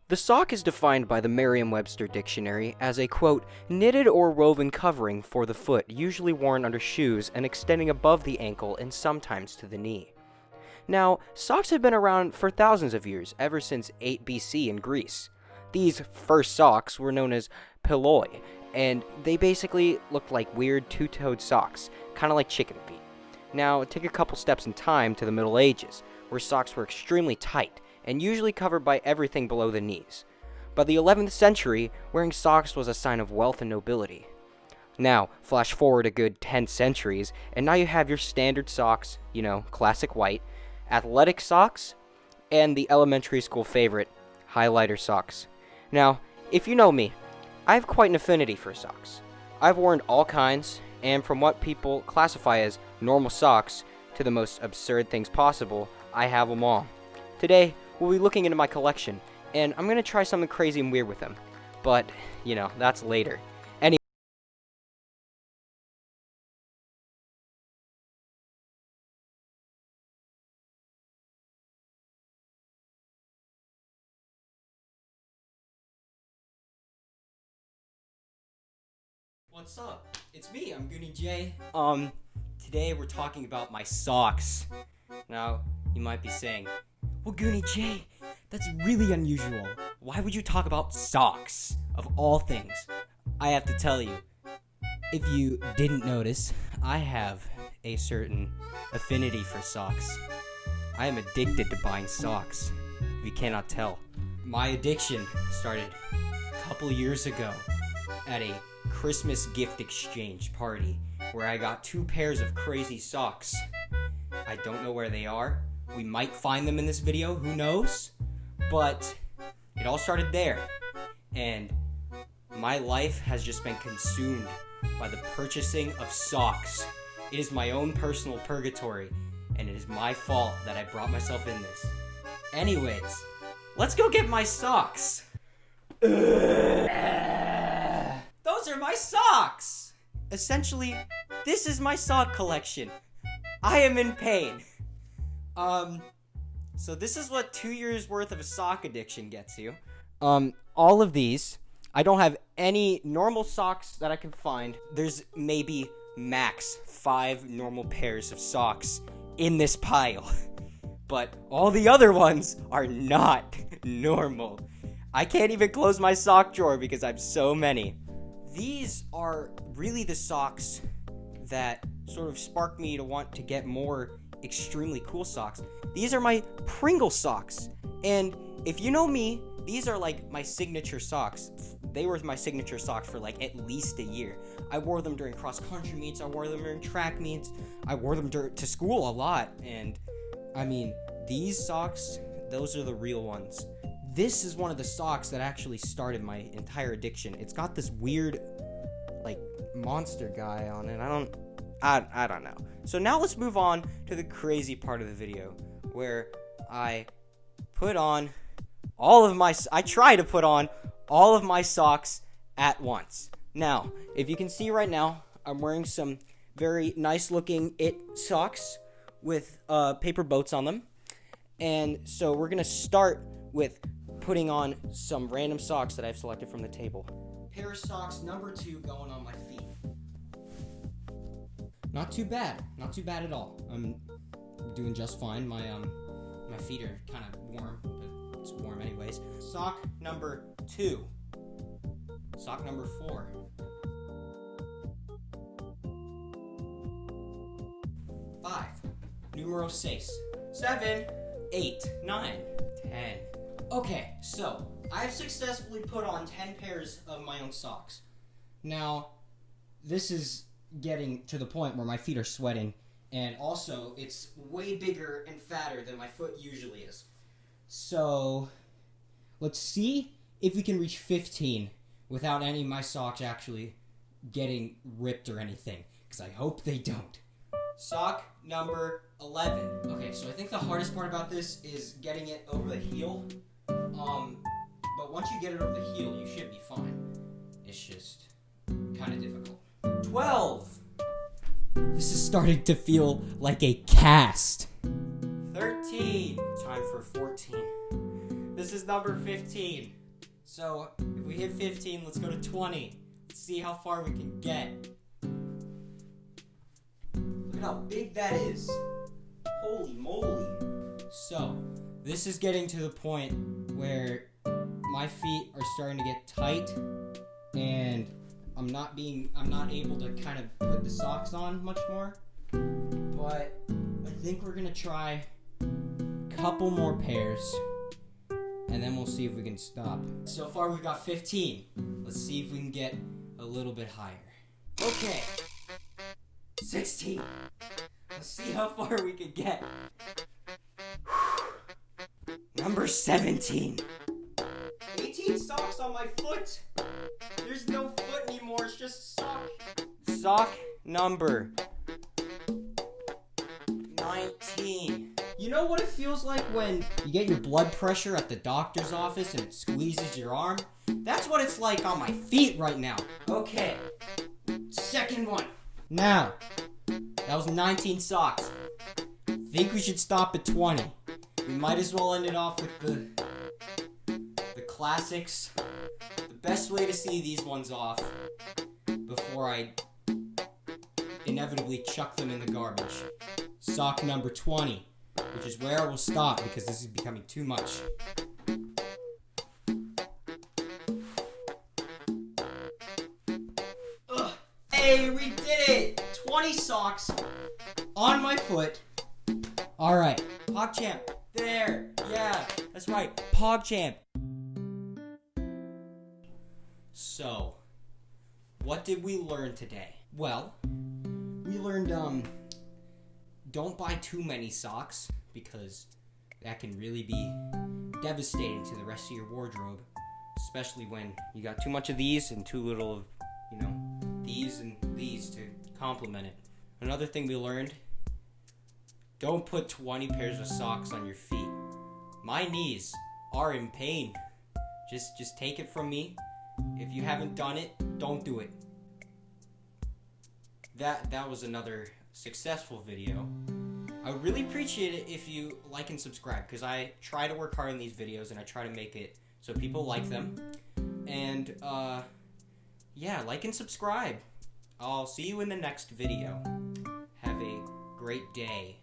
The sock is defined by the Merriam-Webster dictionary as a, quote, knitted or woven covering for the foot, usually worn under shoes and extending above the ankle and sometimes to the knee. Now, socks have been around for thousands of years, ever since 8 BC in Greece. These first socks were known as pilloi, and they basically looked like weird two-toed socks, kind of like chicken feet. Now, take a couple steps in time to the Middle Ages, where socks were extremely tight, and usually covered by everything below the knees. By the 11th century, wearing socks was a sign of wealth and nobility. Now, flash forward a good 10 centuries, and now you have your standard socks, classic white, athletic socks, and the elementary school favorite, highlighter socks. Now, if you know me, I have quite an affinity for socks. I've worn all kinds, and from what people classify as normal socks to the most absurd things possible, I have them all. Today, we'll be looking into my collection, and I'm going to try something crazy and weird with them. But, that's later. Anyway. What's up? It's me, I'm Goonie J. Today we're talking about my socks. Now, you might be saying, well, Goonie J, that's really unusual. Why would you talk about socks, of all things? I have to tell you, if you didn't notice, I have a certain affinity for socks. I am addicted to buying socks, if you cannot tell. My addiction started a couple years ago at a Christmas gift exchange party where I got 2 pairs of crazy socks. I don't know where they are. We might find them in this video, who knows? But it all started there. And my life has just been consumed by the purchasing of socks. It is my own personal purgatory, and it is my fault that I brought myself in this. Anyways, let's go get my socks. Those are my socks! Essentially, this is my sock collection. I am in pain. So this is what 2 years worth of a sock addiction gets you. All of these, I don't have any normal socks that I can find. There's maybe max 5 normal pairs of socks in this pile. But all the other ones are not normal. I can't even close my sock drawer because I have so many. These are really the socks that sort of sparked me to want to get more extremely cool socks. These are my Pringle socks, and if you know me, these are like my signature socks. They were my signature socks for like at least a year. I wore them during cross-country meets, I wore them during track meets, I wore them to school a lot, and I mean, these socks, those are the real ones. This is one of the socks that actually started my entire addiction. It's got this weird, like, monster guy on it. I don't know. So now let's move on to the crazy part of the video, where I try to put on all of my socks at once. Now, if you can see right now, I'm wearing some very nice looking socks with paper boats on them. And so we're gonna start with putting on some random socks that I've selected from the table. Pair of socks number 2 going on my feet. Not too bad at all. I'm doing just fine. My feet are kind of warm, but it's warm anyways. Sock number 2. Sock number 4. 5. Numero 6. 7. 8. 9. 10. Okay, so I've successfully put on 10 pairs of my own socks. Now, this is getting to the point where my feet are sweating, and also it's way bigger and fatter than my foot usually is. So, let's see if we can reach 15 without any of my socks actually getting ripped or anything, because I hope they don't. Sock number 11. Okay, so I think the hardest part about this is getting it over the heel. But once you get it over the heel, you should be fine. It's just kind of difficult. 12. This is starting to feel like a cast. 13. Time for 14. This is number 15. So, if we hit 15, let's go to 20. Let's see how far we can get. Look at how big that is. Holy moly. So, this is getting to the point where my feet are starting to get tight and I'm not able to kind of put the socks on much more. But I think we're gonna try a couple more pairs and then we'll see if we can stop. So far we've got 15. Let's see if we can get a little bit higher. Okay. 16. Let's see how far we can get. Number 17. 18 socks on my foot. There's no foot anymore, it's just sock. Sock number 19. You know what it feels like when you get your blood pressure at the doctor's office and it squeezes your arm? That's what it's like on my feet right now. Okay, second one. Now, that was 19 socks. Think we should stop at 20. We might as well end it off with the classics. The best way to see these ones off before I inevitably chuck them in the garbage. Sock number 20, which is where I will stop because this is becoming too much. Ugh. Hey, we did it! 20 socks on my foot. Alright, PogChamp. There! Yeah, that's right, PogChamp. So, what did we learn today? Well, we learned, don't buy too many socks because that can really be devastating to the rest of your wardrobe, especially when you got too much of these and too little of, these and these to complement it. Another thing we learned, don't put 20 pairs of socks on your feet. My knees are in pain. Just take it from me. If you haven't done it, don't do it. That was another successful video. I would really appreciate it if you like and subscribe, because I try to work hard on these videos and I try to make it so people like them. And yeah, like and subscribe. I'll see you in the next video. Have a great day.